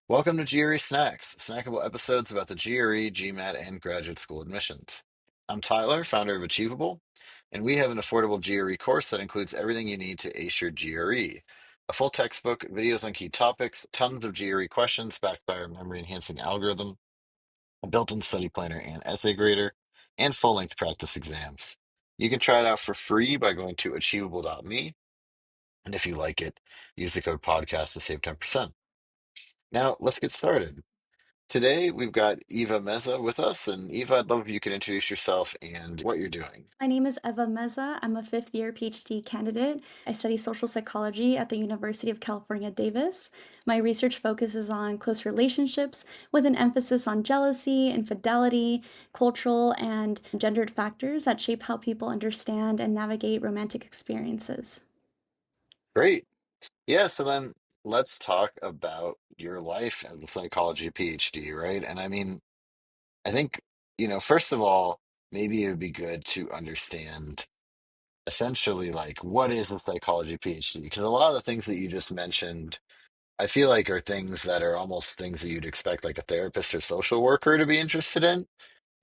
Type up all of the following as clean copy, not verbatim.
Welcome to GRE Snacks, snackable episodes about the GRE, GMAT, and graduate school admissions. I'm Tyler, founder of Achievable, and we have an affordable GRE course that includes everything you need to ace your GRE. A full textbook, videos on key topics, tons of GRE questions backed by our memory-enhancing algorithm, a built-in study planner and essay grader, and full-length practice exams. You can try it out for free by going to achievable.me, and if you like it, use the code podcast to save 10%. Now, let's get started. Today, we've got Eva Meza with us. And Eva, I'd love if you could introduce yourself and what you're doing. My name is Eva Meza. I'm a fifth year PhD candidate. I study social psychology at the University of California, Davis. My research focuses on close relationships with an emphasis on jealousy, infidelity, cultural, and gendered factors that shape how people understand and navigate romantic experiences. Great. Yeah, so then let's talk about your life as a psychology PhD, right? And I mean, I think, first of all, maybe it would be good to understand essentially like what is a psychology PhD? Because a lot of the things that you just mentioned, I feel like are things that are almost things that you'd expect like a therapist or social worker to be interested in.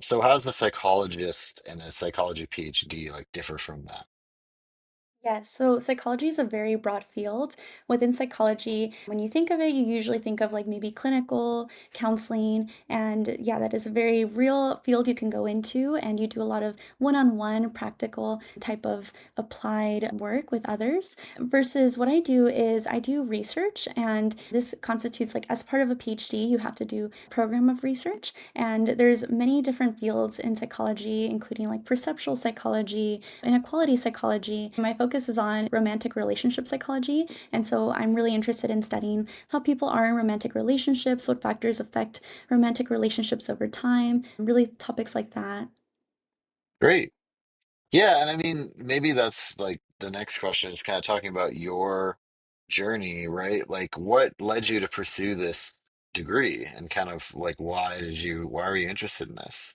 So how does a psychologist and a psychology PhD like differ from that? Yes, so psychology is a very broad field. Within psychology, when you think of it, you usually think of like maybe clinical counseling. And yeah, that is a very real field you can go into. And you do a lot of one on one practical type of applied work with others. Versus what I do is I do research. And this constitutes like as part of a PhD, you have to do a program of research. And there's many different fields in psychology, including like perceptual psychology, inequality psychology. My focus is on romantic relationship psychology. And so I'm really interested in studying how people are in romantic relationships, what factors affect romantic relationships over time, really topics like that. Great. Yeah, and I mean, maybe that's like the next question is kind of talking about your journey, right? Like what led you to pursue this degree and kind of like why are you interested in this?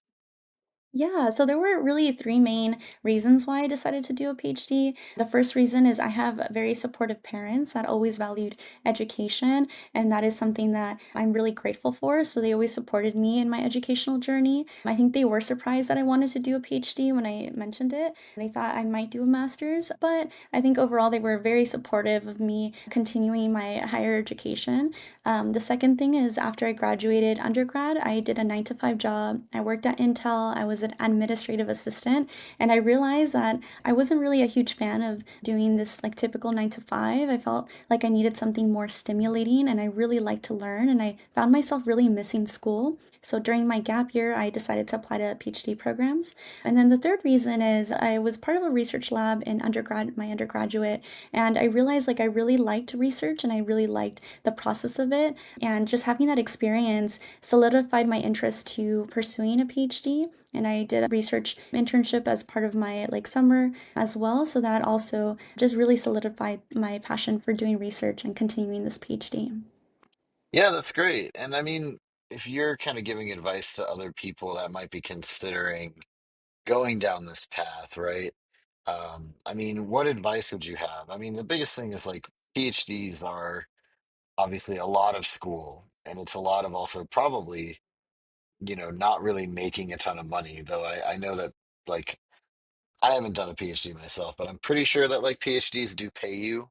Yeah, so there were really three main reasons why I decided to do a PhD. The first reason is I have very supportive parents that always valued education, and that is something that I'm really grateful for. So they always supported me in my educational journey. I think they were surprised that I wanted to do a PhD when I mentioned it. They thought I might do a master's, but I think overall they were very supportive of me continuing my higher education. The second thing is after I graduated undergrad, I did a 9 to 5 job. I worked at Intel. I was an administrative assistant, and I realized that I wasn't really a huge fan of doing this like typical 9 to 5. I felt like I needed something more stimulating, and I really liked to learn, and I found myself really missing school. So during my gap year, I decided to apply to PhD programs. And then the third reason is I was part of a research lab in my undergraduate, and I realized like I really liked research and I really liked the process of it. And just having that experience solidified my interest to pursuing a PhD. And I did a research internship as part of my like summer as well. So that also just really solidified my passion for doing research and continuing this PhD. Yeah, that's great. And I mean, if you're kind of giving advice to other people that might be considering going down this path, right? I mean, what advice would you have? I mean, the biggest thing is like PhDs are obviously a lot of school, and it's a lot of also probably, not really making a ton of money, though I know that like I haven't done a PhD myself, but I'm pretty sure that like PhDs do pay you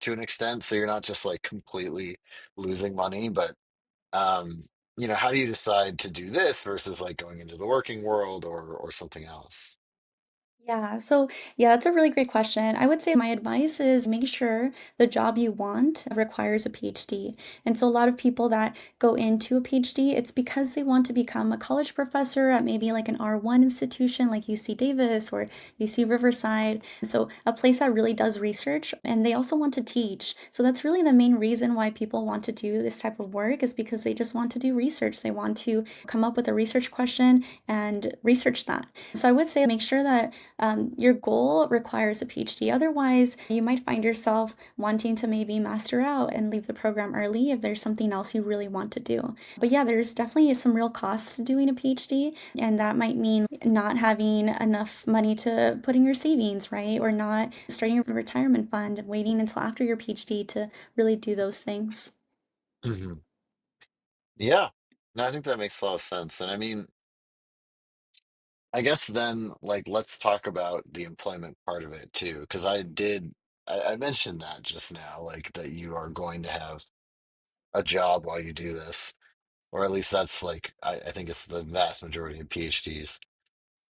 to an extent, so you're not just like completely losing money, but um, how do you decide to do this versus like going into the working world or something else? Yeah, so yeah, that's a really great question. I would say my advice is make sure the job you want requires a PhD. And so a lot of people that go into a PhD, it's because they want to become a college professor at maybe like an R1 institution like UC Davis or UC Riverside. So a place that really does research, and they also want to teach. So that's really the main reason why people want to do this type of work is because they just want to do research. They want to come up with a research question and research that. So I would say make sure that your goal requires a PhD. Otherwise, you might find yourself wanting to maybe master out and leave the program early if there's something else you really want to do. But yeah, there's definitely some real costs to doing a PhD, and that might mean not having enough money to put in your savings, right? Or not starting a retirement fund and waiting until after your PhD to really do those things. Yeah. No, I think that makes a lot of sense. And I mean, I guess then, like, let's talk about the employment part of it too, because I mentioned that just now, like, that you are going to have a job while you do this, or at least that's like, I think it's the vast majority of PhDs.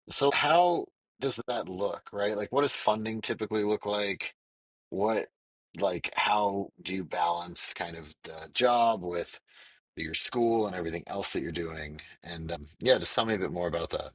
So, how does that look, right? Like, what does funding typically look like? What, like, how do you balance kind of the job with your school and everything else that you're doing? And yeah, just tell me a bit more about that.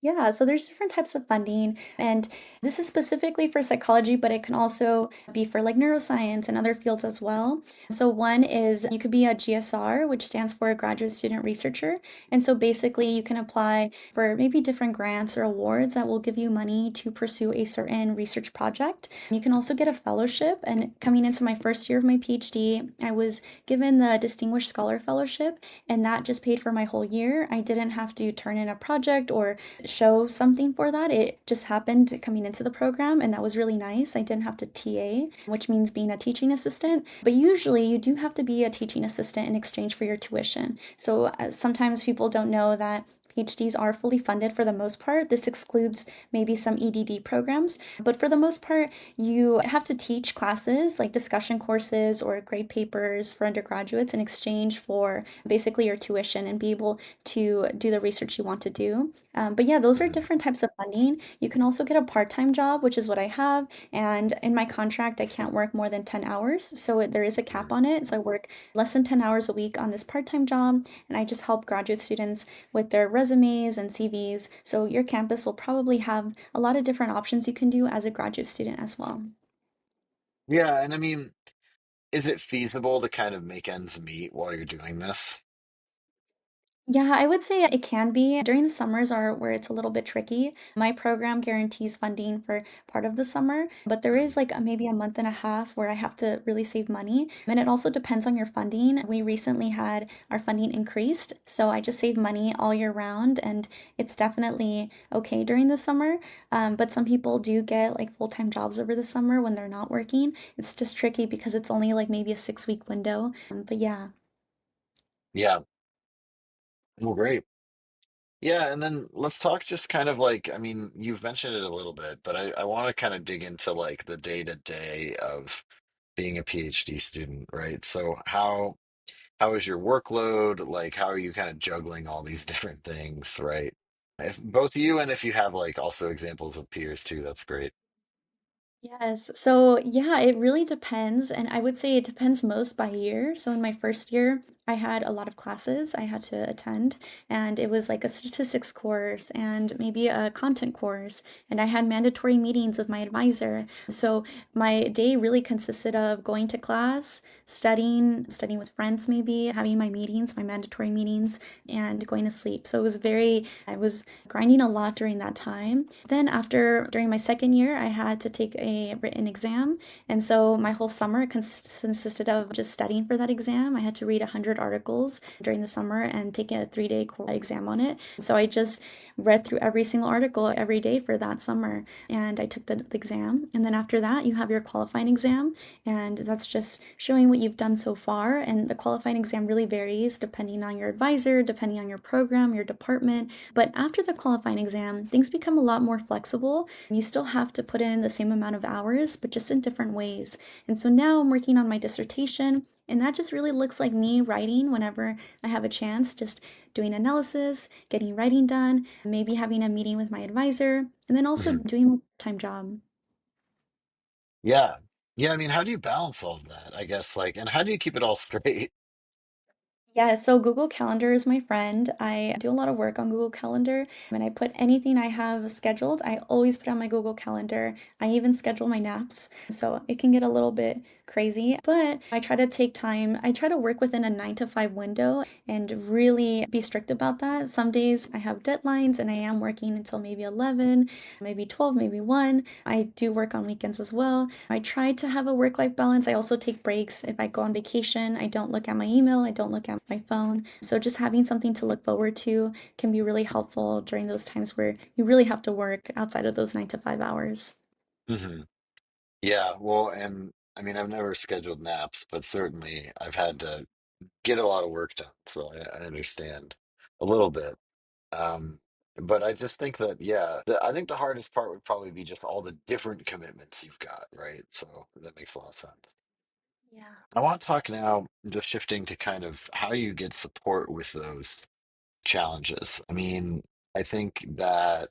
Yeah, so there's different types of funding, and this is specifically for psychology, but it can also be for like neuroscience and other fields as well. So one is you could be a GSR, which stands for a graduate student researcher. And so basically you can apply for maybe different grants or awards that will give you money to pursue a certain research project. You can also get a fellowship, and coming into my first year of my PhD, I was given the Distinguished Scholar Fellowship, and that just paid for my whole year. I didn't have to turn in a project or show something for that. It just happened coming into the program, and that was really nice. I didn't have to TA, which means being a teaching assistant. But usually, you do have to be a teaching assistant in exchange for your tuition. So sometimes people don't know that PhDs are fully funded for the most part. This excludes maybe some EDD programs, but for the most part, you have to teach classes like discussion courses or grade papers for undergraduates in exchange for basically your tuition and be able to do the research you want to do. But yeah, those are Mhm. different types of funding. You can also get a part-time job, which is what I have. And in my contract, I can't work more than 10 hours. So there is a cap Mhm. on it. So I work less than 10 hours a week on this part-time job. And I just help graduate students with their resumes and CVs. So your campus will probably have a lot of different options you can do as a graduate student as well. Yeah, and I mean, is it feasible to kind of make ends meet while you're doing this? Yeah, I would say it can be. During the summers are where it's a little bit tricky. My program guarantees funding for part of the summer, but there is Mhm. like maybe a month and a half where I have to really save money. And it also depends on your funding. We recently had our funding increased, so I just save money all year round, and it's definitely okay during the summer. But some people do get like full-time jobs over the summer when they're not working. It's just tricky because it's only like maybe a 6-week window. But yeah. Yeah, well, great. Yeah, and then let's talk just kind of like, I mean, you've mentioned it a little bit, but I want to kind of dig into like the day to day of being a PhD student, right? So how is your workload? Like, how are you kind of juggling all these different things, right? If both you and if you have like also examples of peers too, that's great. Yes. So, yeah, it really depends. And I would say it depends most by year. So, in my first year, I had a lot of classes I had to attend, and it was like a statistics course and maybe a content course. And I had mandatory meetings with my advisor. So, my day really consisted of going to class, studying with friends, maybe having my meetings, my mandatory meetings, and going to sleep. So, I was grinding a lot during that time. Then during my second year, I had to take a written exam. And so my whole summer consisted of just studying for that exam. I had to read 100 articles during the summer and take a 3-day exam on it. So I just read through every single article every day for that summer. And I took the exam. And then after that, you have your qualifying exam. And that's just showing what you've done so far. And the qualifying exam really varies depending on your advisor, depending on your program, your department. But after the qualifying exam, things become a lot more flexible. You still have to put in the same amount of hours, but just in different ways. And so now I'm working on my dissertation, and that just really looks like me writing whenever I have a chance, just doing analysis, getting writing done, maybe having a meeting with my advisor, and then also Mhm. doing a part-time job. Yeah. Yeah, I mean, how do you balance all of that? I guess like, and how do you keep it all straight? Yeah, so Google Calendar is my friend. I do a lot of work on Google Calendar, and I put anything I have scheduled, I always put on my Google Calendar. I even schedule my naps, so it can get a little bit crazy, but I try to take time. I try to work within a 9 to 5 window and really be strict about that. Some days I have deadlines and I am working until maybe 11, maybe 12, maybe 1. I do work on weekends as well. I try to have a work-life balance. I also take breaks. If I go on vacation, I don't look at my email, I don't look at my phone. So just having something to look forward to can be really helpful during those times where you really have to work outside of those 9 to 5 hours. Hmm. Yeah, well, and I mean, I've never scheduled naps, but certainly I've had to. get a lot of work done. So I understand a little bit. Um, but I just think that, yeah, I think the hardest part would probably be just all the different commitments you've got, right? So that makes a lot of sense. Yeah. I want to talk now, just shifting to kind of how you get support with those challenges. I mean, I think that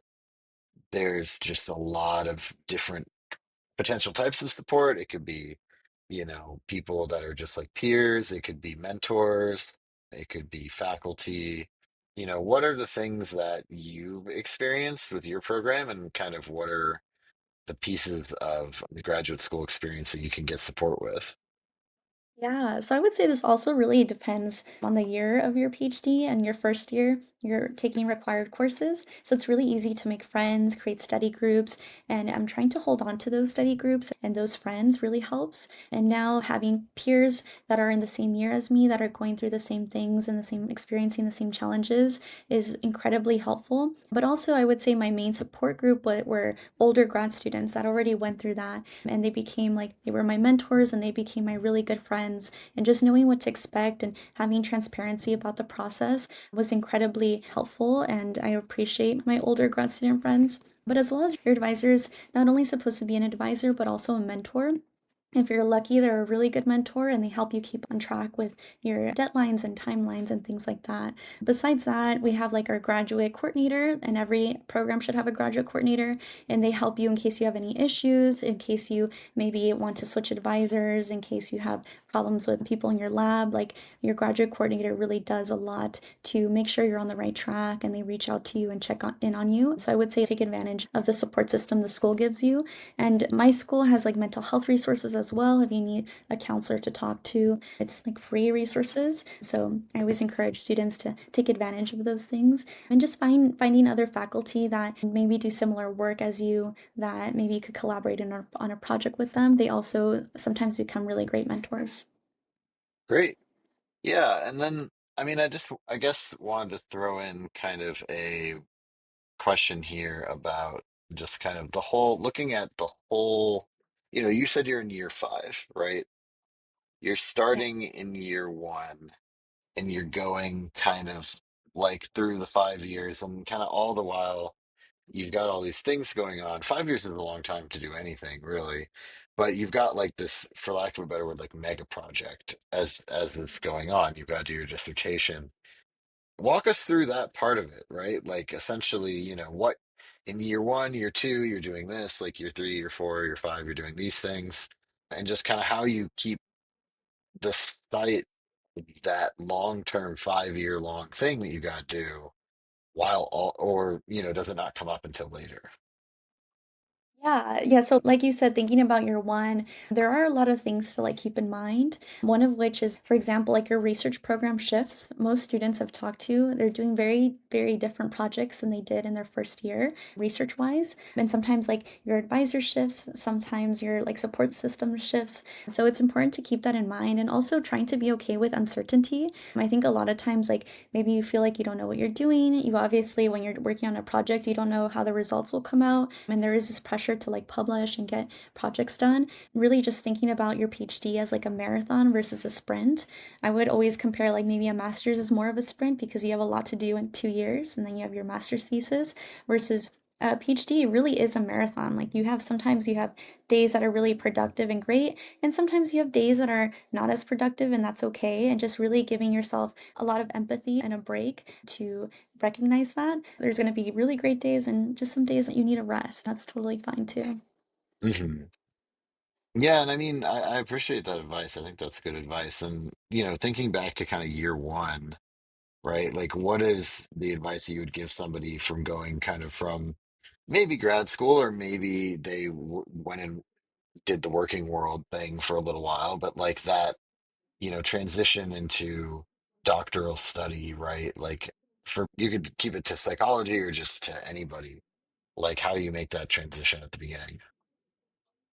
there's just a lot of different potential types of support. It could be, people that are just like peers, it could be mentors, it could be faculty. What are the things that you've experienced with your program, and kind of what are the pieces of the graduate school experience that you can get support with? Yeah, so I would say this also really depends on the year of your PhD and your first year. You're taking required courses, so it's really easy to make friends, create study groups, and I'm trying to hold on to those study groups and those friends really helps. And now having peers that are in the same year as me that are going through the same things and the same experiencing the same challenges is incredibly helpful. But also I would say my main support group were older grad students that already went through that and they became like they were my mentors and they became my really good friends and just knowing what to expect and having transparency about the process was incredibly helpful and I appreciate my older grad student friends. But as well as your advisor is not only supposed to be an advisor but also a mentor. If you're lucky, they're a really good mentor and they help you keep on track with your deadlines and timelines and things like that. Besides that, we have like our graduate coordinator, and every program should have a graduate coordinator, and they help you in case you have any issues, in case you maybe want to switch advisors, in case you have problems with people in your lab. Like your graduate coordinator really does a lot to make sure you're on the right track and they reach out to you and in on you. So I would say take advantage of the support system the school gives you and my school has like mental health resources as well if you need a counselor to talk to. It's like free resources. So I always encourage students to take advantage of those things and just finding other faculty that maybe do similar work as you, that maybe you could collaborate on a project with them. They also sometimes become really great mentors. Great. Yeah, and then I mean, I guess wanted to throw in kind of a question here about just kind of the whole, looking at the whole, you said you're in year five, right? You're Yes. starting in year one and you're going kind of like through the 5 years, and kind of all the while you've got all these things going on. 5 years is a long time to do anything really, but you've got like this, for lack of a better word, like mega project as it's going on. You've got to do your dissertation. Walk us through that part of it, right? Like essentially, what in year one, year two, you're doing this, like year three, year four, year five, you're doing these things, and just kind of how you keep the sight, that long-term 5 year long thing that you got to do while all, or, does it not come up until later? Yeah, yeah. So, like you said, thinking about your one, there are a lot of things to like keep in mind. One of which is, for example, like your research program shifts. Most students I've talked to, they're doing very, very different projects than they did in their first year, research wise. And sometimes, like your advisor shifts, sometimes your like support system shifts. So, it's important to keep that in mind and also trying to be okay with uncertainty. I think a lot of times, like maybe you feel like you don't know what you're doing. You obviously, when you're working on a project, you don't know how the results will come out. And there is this pressure to like publish and get projects done. Really just thinking about your PhD as like a marathon versus a sprint. I would always compare like maybe a master's is more of a sprint because you have a lot to do in 2 years and then you have your master's thesis versus a PhD really is a marathon. Like you have sometimes you have days that are really productive and great, and sometimes you have days that are not as productive, and that's okay. And just really giving yourself a lot of empathy and a break to recognize that. There's going to be really great days and just some days that you need a rest. That's totally fine too. Hmm. Yeah, and I mean, I appreciate that advice. I think that's good advice. And, thinking back to kind of year one, right? Like, what is the advice that you would give somebody from going kind of from maybe grad school, or maybe they went and did the working world thing for a little while, but like that, transition into doctoral study, right? Like, for, you could keep it to psychology or just to anybody, like how you make that transition at the beginning.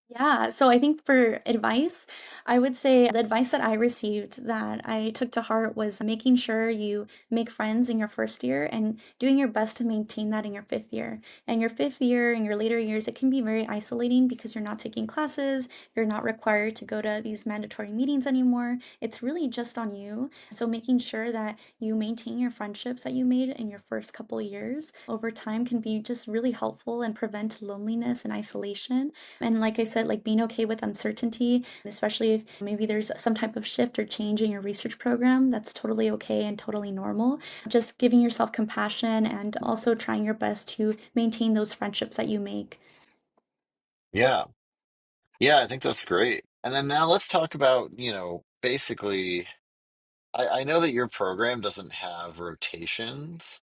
Yeah, so I think for advice, I would say the advice that I received that I took to heart was making sure you make friends in your first year and doing your best to maintain that in your fifth year. And your fifth year and your later years, it can be very isolating because you're not taking classes, you're not required to go to these mandatory meetings anymore. It's really just on you. So making sure that you maintain your friendships that you made in your first couple years over time can be just really helpful and prevent loneliness and isolation. And like I said, like being okay with uncertainty, especially if maybe there's some type of shift or change in your research program, that's totally okay and totally normal. Just giving yourself compassion and also trying your best to maintain those friendships that you make. Yeah. Yeah, I think that's great. And then now let's talk about, basically, I know that your program doesn't have rotations,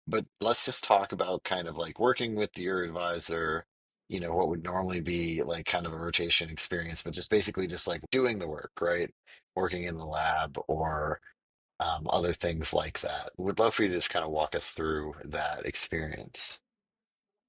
but let's just talk about kind of like working with your advisor, what would normally be like kind of a rotation experience, but just basically just like doing the work, right? Working in the lab or other things like that. Would love for you to just kind of walk us through that experience.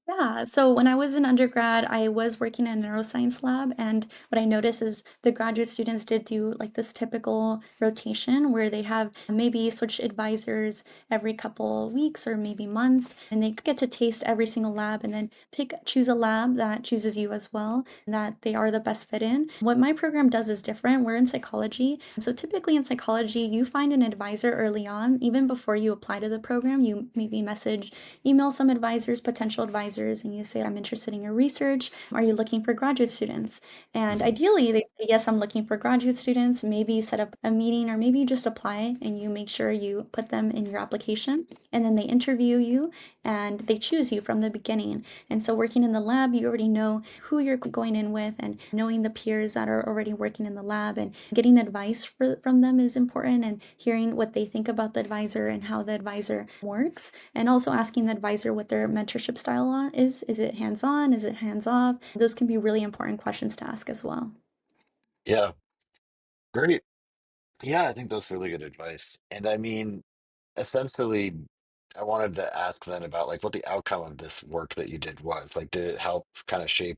Yeah, so when I was in undergrad, I was working in a neuroscience lab, and what I noticed is the graduate students did do like this typical rotation where they have maybe switch advisors every couple weeks or maybe months, and they get to taste every single lab and then choose a lab that chooses you as well, that they are the best fit in. What my program does is different. We're in psychology, so typically in psychology, you find an advisor early on, even before you apply to the program. You maybe email some advisors, potential advisors, and you say, I'm interested in your research. Are you looking for graduate students? And Mhm. ideally, they say, yes, I'm looking for graduate students. Maybe you set up a meeting or maybe you just apply and you make sure you put them in your application. And then they interview you and they choose you from the beginning. And so, working in the lab, you already know who you're going in with, and knowing the peers that are already working in the lab and getting advice from them is important, and hearing what they think about the advisor and how the advisor works, and also asking the advisor what their mentorship style is. Is it hands on? Is it hands off? Those can be really important questions to ask as well. Yeah, great. Yeah, I think that's really good advice. And I mean, essentially, I wanted to ask then about like what the outcome of this work that you did was. Like, did it help kind of shape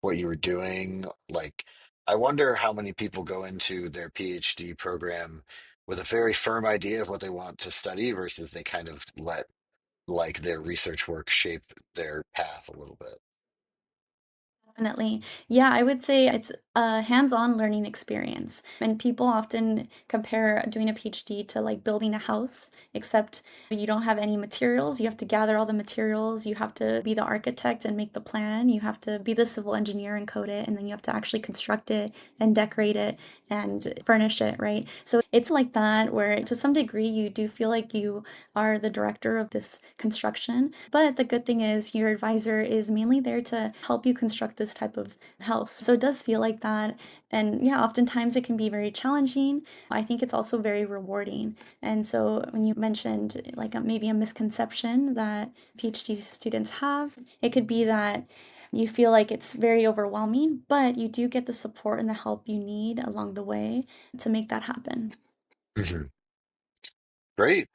what you were doing? Like, I wonder how many people go into their PhD program with a very firm idea of what they want to study versus they kind of let like their research work shape their path a little bit. Definitely. Yeah, I would say it's a hands-on learning experience. And people often compare doing a PhD to like building a house, except you don't have any materials. You have to gather all the materials. You have to be the architect and make the plan. You have to be the civil engineer and code it. And then you have to actually construct it and decorate it and furnish it, right? So it's like that, where to some degree you do feel like you are the director of this construction. But the good thing is, your advisor is mainly there to help you construct this type of house. So it does feel like that. And yeah, oftentimes it can be very challenging. I think it's also very rewarding. And so when you mentioned like maybe a misconception that PhD students have, it could be that you feel like it's very overwhelming, but you do get the support and the help you need along the way to make that happen. Mhm. Great.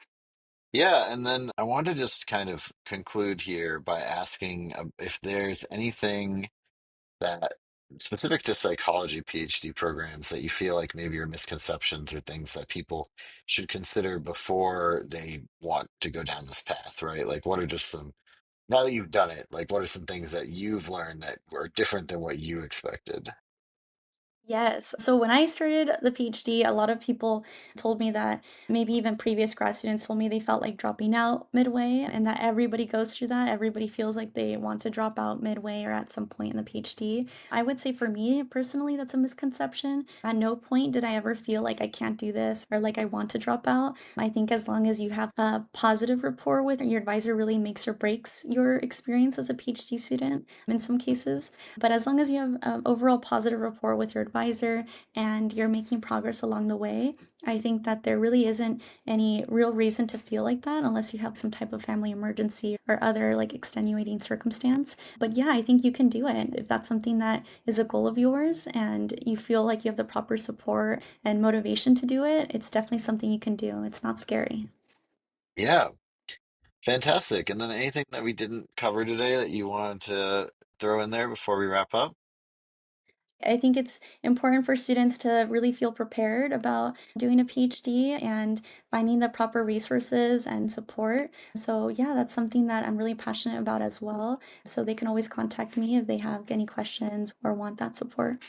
Yeah, and then I want to just kind of conclude here by asking if there's anything that specific to psychology PhD programs that you feel like maybe are misconceptions or things that people should consider before they want to go down this path, right? Like, what are just some, now that you've done it, like, what are some things that you've learned that were different than what you expected? Yes. So when I started the PhD, a lot of people told me that, maybe even previous grad students told me they felt like dropping out midway, and that everybody goes through that. Everybody feels like they want to drop out midway or at some point in the PhD. I would say for me personally, that's a misconception. At no point did I ever feel like I can't do this or like I want to drop out. I think as long as you have a positive rapport with your advisor, really makes or breaks your experience as a PhD student in some cases. But as long as you have overall positive rapport with your advisor and you're making progress along the way, I think that there really isn't any real reason to feel like that unless you have some type of family emergency or other like extenuating circumstance. But yeah, I think you can do it if that's something that is a goal of yours and you feel like you have the proper support and motivation to do it. It's definitely something you can do. It's not scary. Yeah, fantastic. And then anything that we didn't cover today that you wanted to throw in there before we wrap up? I think it's important for students to really feel prepared about doing a PhD and finding the proper resources and support. So, yeah, that's something that I'm really passionate about as well. So, they can always contact me if they have any questions or want that support.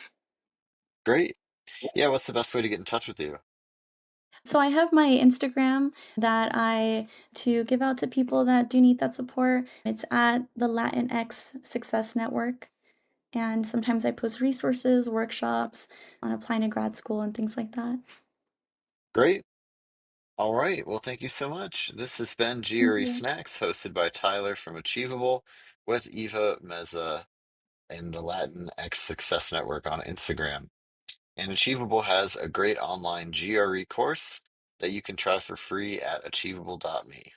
Great. Yeah, what's the best way to get in touch with you? So, I have my Instagram that I to give out to people that do need that support. It's at the Latinx Success Network. And sometimes I post resources, workshops on applying to grad school and things like that. Great. All right. Well, thank you so much. This has been Thank GRE you. Snacks, hosted by Tyler from Achievable with Eva Meza and the Latin X Success Network on Instagram. And Achievable has a great online GRE course that you can try for free at achievable.me.